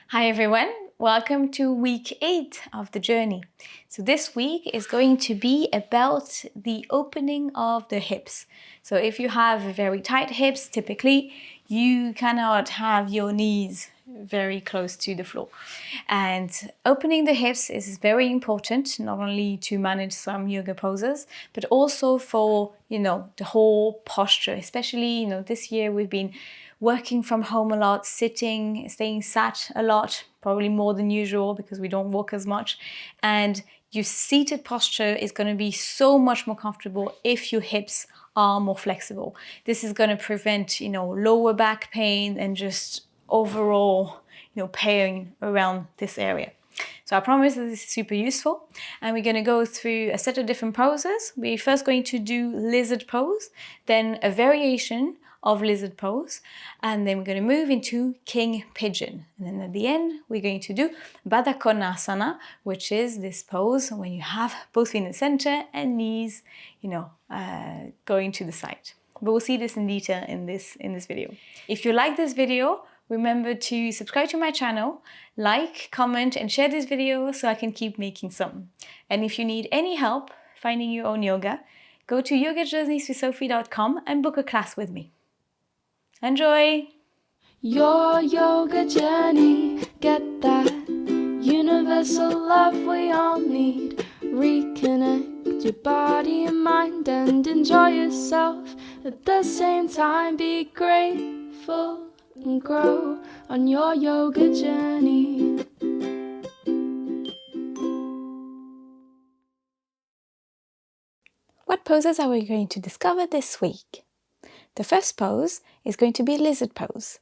Hi everyone, welcome to week 8 of the journey. So this week is going to be about the opening of the hips. So if you have very tight hips, typically you cannot have your knees very close to the floor. And opening the hips is very important, not only to manage some yoga poses, but also for, the whole posture. Especially, this year we've been working from home a lot, sitting, staying sat a lot, probably more than usual because we don't walk as much. And your seated posture is going to be so much more comfortable if your hips are more flexible. This is going to prevent, lower back pain and just overall, pain around this area. So I promise that this is super useful, and we're going to go through a set of different poses. We're first going to do lizard pose, then a variation of lizard pose, and then we're going to move into king pigeon. And then at the end, we're going to do Baddha Konasana, which is this pose when you have both feet in the center and knees, going to the side. But we'll see this in detail in this video. If you like this video, remember to subscribe to my channel, like, comment, and share this video so I can keep making some. And if you need any help finding your own yoga, go to yogajourneyswithsophie.com and book a class with me. Enjoy! Your yoga journey, get that universal love we all need. Reconnect your body and mind and enjoy yourself. At the same time, be grateful and grow on your yoga journey. What poses are we going to discover this week? The first pose is going to be lizard pose.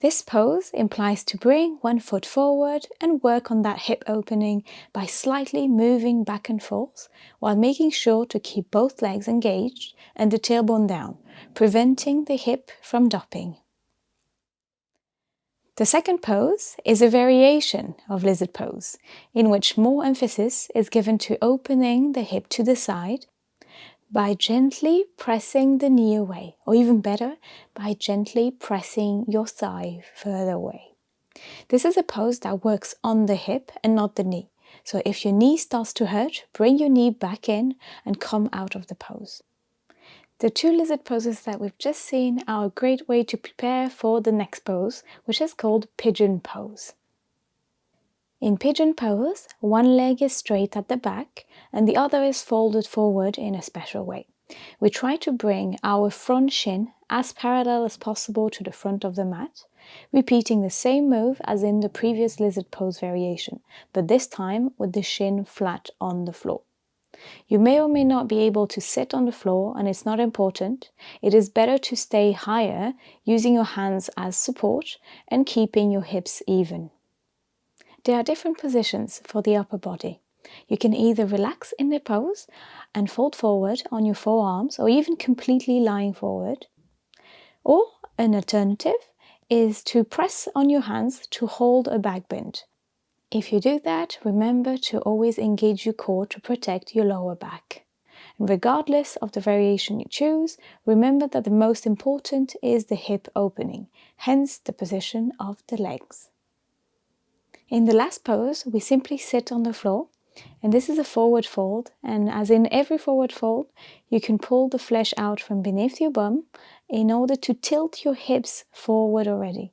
This pose implies to bring one foot forward and work on that hip opening by slightly moving back and forth while making sure to keep both legs engaged and the tailbone down, preventing the hip from dropping. The second pose is a variation of lizard pose, in which more emphasis is given to opening the hip to the side by gently pressing the knee away, or even better, by gently pressing your thigh further away. This is a pose that works on the hip and not the knee. So if your knee starts to hurt, bring your knee back in and come out of the pose. The two lizard poses that we've just seen are a great way to prepare for the next pose, which is called pigeon pose. In pigeon pose, one leg is straight at the back and the other is folded forward in a special way. We try to bring our front shin as parallel as possible to the front of the mat, repeating the same move as in the previous lizard pose variation, but this time with the shin flat on the floor. You may or may not be able to sit on the floor, and it's not important. It is better to stay higher using your hands as support and keeping your hips even. There are different positions for the upper body. You can either relax in the pose and fold forward on your forearms, or even completely lying forward. Or an alternative is to press on your hands to hold a back bend. If you do that, remember to always engage your core to protect your lower back. And regardless of the variation you choose, remember that the most important is the hip opening, hence the position of the legs. In the last pose, we simply sit on the floor, and this is a forward fold, and as in every forward fold, you can pull the flesh out from beneath your bum in order to tilt your hips forward already.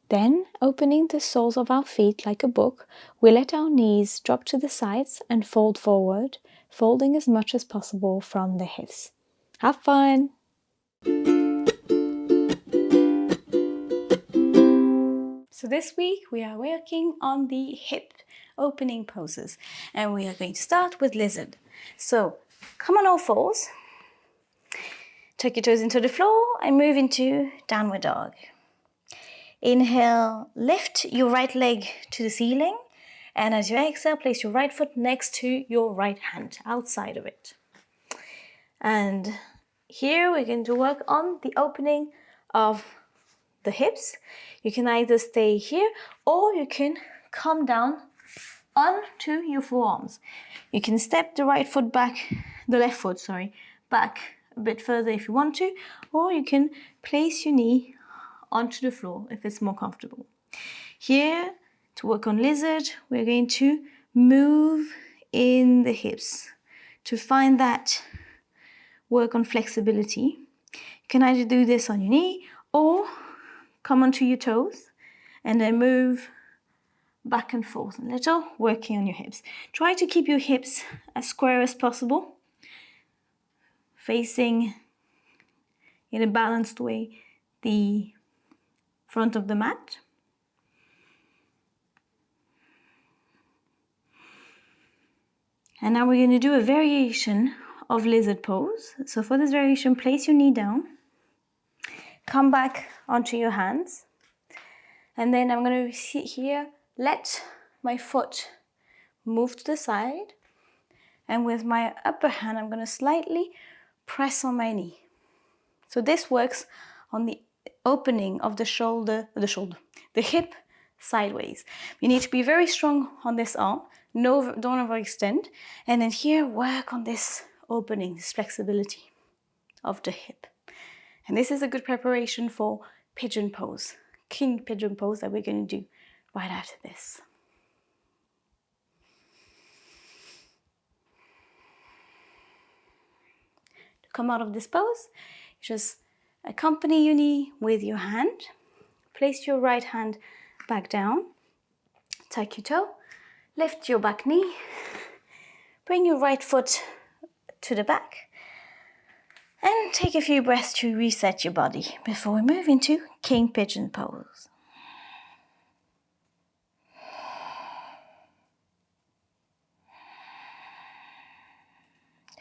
Then, opening the soles of our feet like a book, we let our knees drop to the sides and fold forward, folding as much as possible from the hips. Have fun! So this week we are working on the hip opening poses, and we are going to start with lizard. So come on all fours, tuck your toes into the floor and move into downward dog. Inhale, lift your right leg to the ceiling, and as you exhale, place your right foot next to your right hand, outside of it. And here we're going to work on the opening of the hips. You can either stay here or you can come down onto your forearms. You can step the left foot back a bit further if you want to, or you can place your knee onto the floor if it's more comfortable. Here To work on lizard, we're going to move in the hips. To find that work on flexibility, you can either do this on your knee or come onto your toes and then move back and forth a little, working on your hips. Try to keep your hips as square as possible, facing in a balanced way the front of the mat. And now we're going to do a variation of lizard pose. So for this variation, place your knee down, come back onto your hands, and then I'm going to sit here, let my foot move to the side, and with my upper hand, I'm going to slightly press on my knee. So this works on the opening of the hip sideways. You need to be very strong on this arm. No, don't overextend. And then here, work on this opening, this flexibility of the hip. And this is a good preparation for pigeon pose, king pigeon pose that we're going to do right after this. To come out of this pose, just accompany your knee with your hand. Place your right hand back down. Tuck your toe. Lift your back knee. Bring your right foot to the back. And take a few breaths to reset your body before we move into king pigeon pose.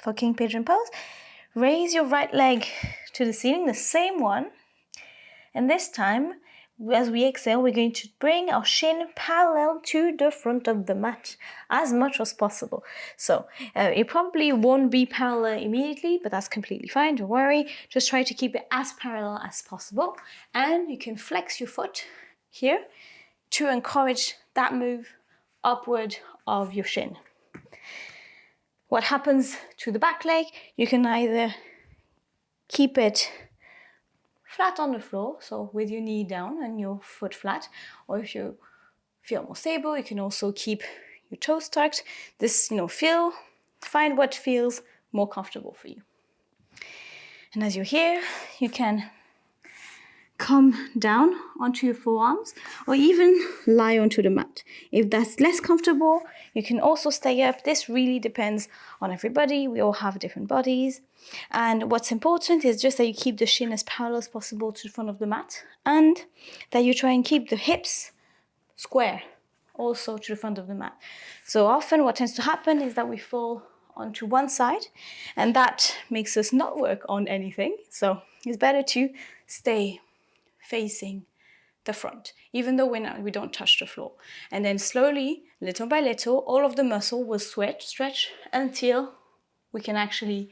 For king pigeon pose, raise your right leg to the ceiling, the same one. And this time, as we exhale, we're going to bring our shin parallel to the front of the mat as much as possible. So it probably won't be parallel immediately, but that's completely fine, don't worry. Just try to keep it as parallel as possible. And you can flex your foot here to encourage that move upward of your shin. What happens to the back leg? You can either keep it flat on the floor, so with your knee down and your foot flat, or if you feel more stable, you can also keep your toes tucked. This, find what feels more comfortable for you. And as you're here, you can come down onto your forearms or even lie onto the mat. If that's less comfortable, you can also stay up. This really depends on everybody. We all have different bodies. And what's important is just that you keep the shin as parallel as possible to the front of the mat and that you try and keep the hips square also to the front of the mat. So often what tends to happen is that we fall onto one side and that makes us not work on anything. So it's better to stay facing the front, even though we don't touch the floor. And then slowly, little by little, all of the muscle will stretch until we can actually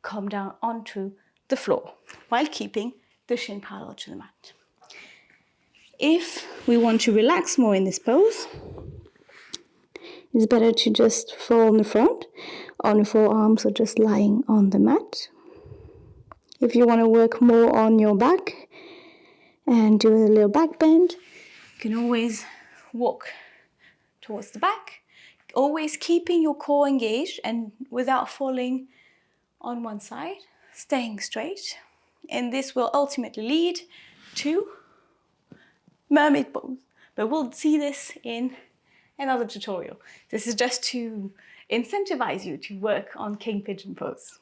come down onto the floor while keeping the shin parallel to the mat. If we want to relax more in this pose, it's better to just fall on the front, on your forearms, or just lying on the mat. If you want to work more on your back and do a little back bend, you can always walk towards the back, always keeping your core engaged and without falling on one side, staying straight. And this will ultimately lead to mermaid pose. But we'll see this in another tutorial. This is just to incentivize you to work on king pigeon pose.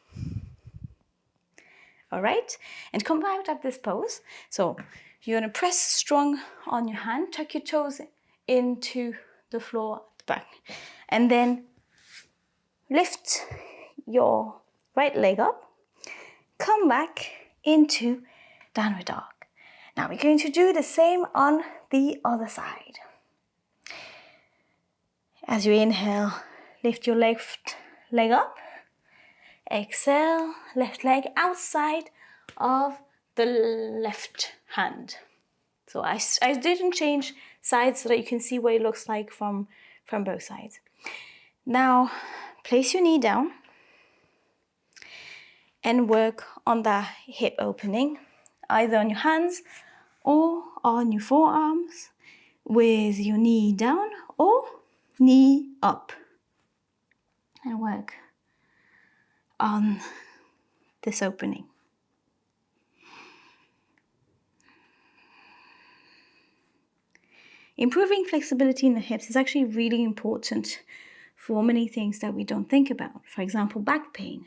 All right, and come out of this pose. So you're gonna press strong on your hand, tuck your toes into the floor at the back, and then lift your right leg up, come back into downward dog. Now we're going to do the same on the other side. As you inhale, lift your left leg up. Exhale, left leg outside of the left hand. So I didn't change sides so that you can see what it looks like from both sides. Now, place your knee down and work on the hip opening, either on your hands or on your forearms. with your knee down or knee up. And work on this opening. Improving flexibility in the hips is actually really important for many things that we don't think about. For example, back pain.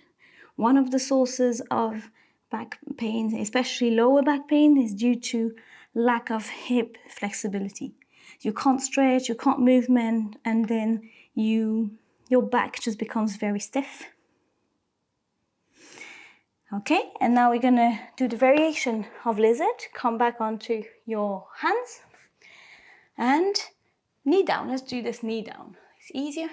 One of the sources of back pain, especially lower back pain, is due to lack of hip flexibility. You can't stretch, you can't move, and then your back just becomes very stiff. Okay, and now we're gonna do the variation of lizard. Come back onto your hands and knee down. Let's do this knee down. It's easier.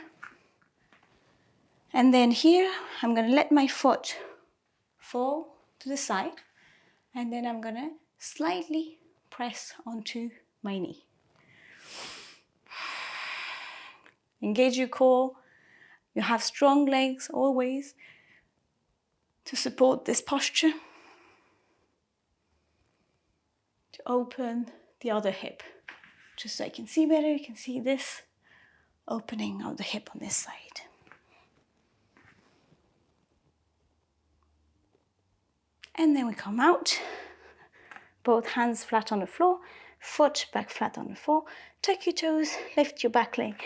And then here, I'm gonna let my foot fall to the side, and then I'm gonna slightly press onto my knee. Engage your core. You have strong legs always to support this posture. To open the other hip. Just so I can see better, you can see this opening of the hip on this side. And then we come out, both hands flat on the floor, foot back flat on the floor, tuck your toes, lift your back leg,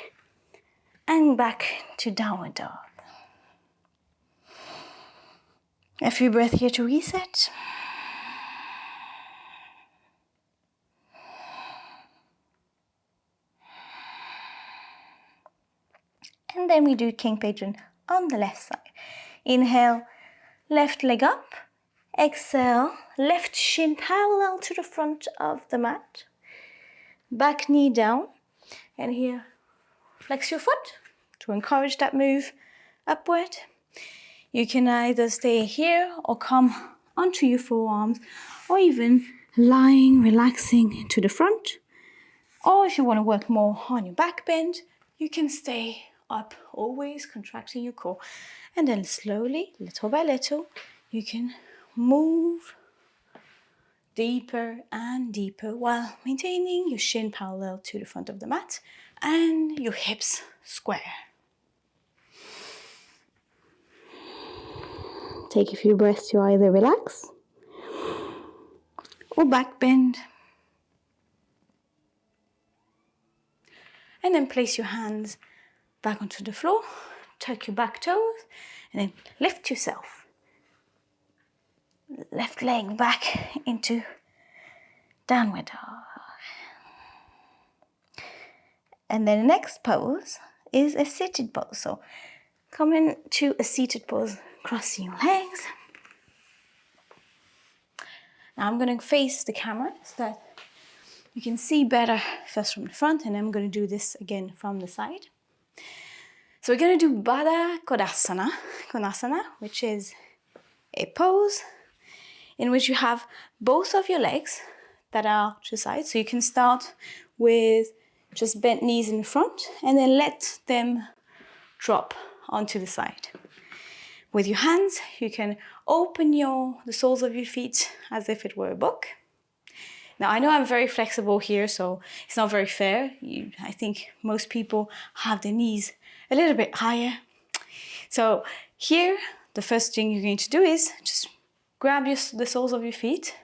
and back to downward dog. A few breaths here to reset. And then we do King Pigeon on the left side. Inhale, left leg up. Exhale, left shin parallel to the front of the mat. Back knee down. And here, flex your foot to encourage that move upward. You can either stay here or come onto your forearms, or even lying, relaxing to the front. Or if you want to work more on your back bend, you can stay up, always contracting your core. And then slowly, little by little, you can move deeper and deeper while maintaining your shin parallel to the front of the mat and your hips square. Take a few breaths to either relax or back bend. And then place your hands back onto the floor, tuck your back toes, and then lift yourself. Left leg back into downward dog. And then the next pose is a seated pose. So come into a seated pose, crossing your legs. Now I'm going to face the camera so that you can see better first from the front, and I'm going to do this again from the side. So we're going to do Baddha Konasana, which is a pose in which you have both of your legs that are to the side. So you can start with just bent knees in front and then let them drop onto the side. With your hands, you can open the soles of your feet as if it were a book. Now, I know I'm very flexible here, so it's not very fair. I think most people have their knees a little bit higher. So here, the first thing you're going to do is just grab the soles of your feet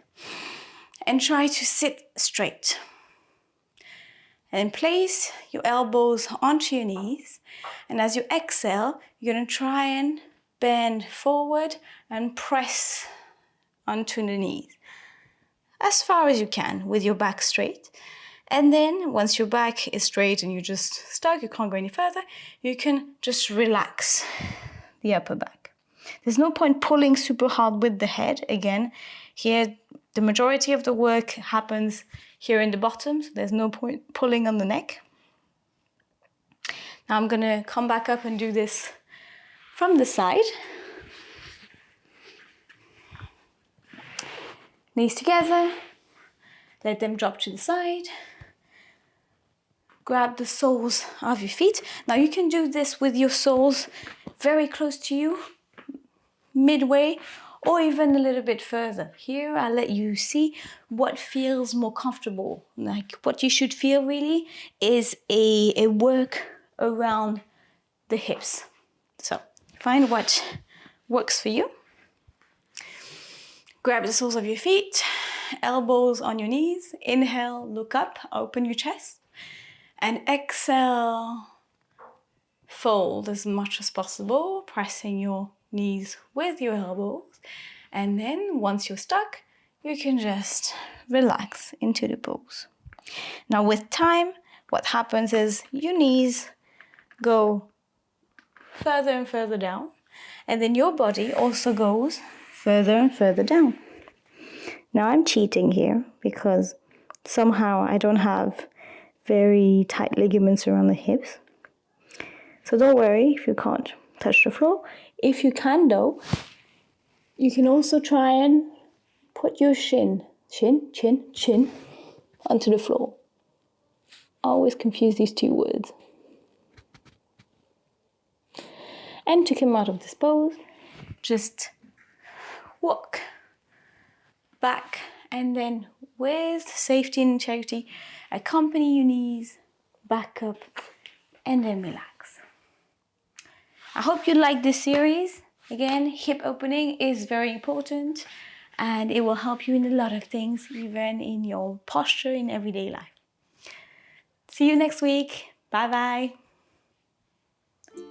and try to sit straight. And place your elbows onto your knees. And as you exhale, you're going to try and bend forward and press onto the knees as far as you can with your back straight. And then once your back is straight and you're just stuck, you can't go any further, you can just relax the upper back. There's no point pulling super hard with the head. Again, here the majority of the work happens here in the bottom, so there's no point pulling on the neck. Now I'm going to come back up and do this from the side. Knees together, let them drop to the side. Grab the soles of your feet. Now you can do this with your soles very close to you, midway, or even a little bit further. Here I'll let you see what feels more comfortable. Like what you should feel really is a work around the hips. So find what works for you. Grab the soles of your feet, elbows on your knees. Inhale, look up, open your chest. And exhale, fold as much as possible, pressing your knees with your elbows. And then once you're stuck, you can just relax into the pose. Now with time, what happens is your knees go further and further down, and then your body also goes further and further down. Now I'm cheating here because somehow I don't have very tight ligaments around the hips. So don't worry if you can't touch the floor. If you can though, you can also try and put your chin onto the floor. I always confuse these two words. And to come out of this pose, just walk back and then with safety and integrity, accompany your knees back up and then relax. I hope you like this series. Again, hip opening is very important and it will help you in a lot of things, even in your posture in everyday life. See you next week. Bye bye.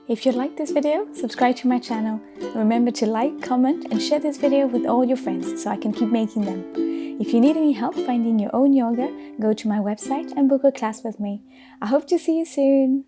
If you like this video, subscribe to my channel. Remember to like, comment and share this video with all your friends so I can keep making them. If you need any help finding your own yoga, go to my website and book a class with me. I hope to see you soon.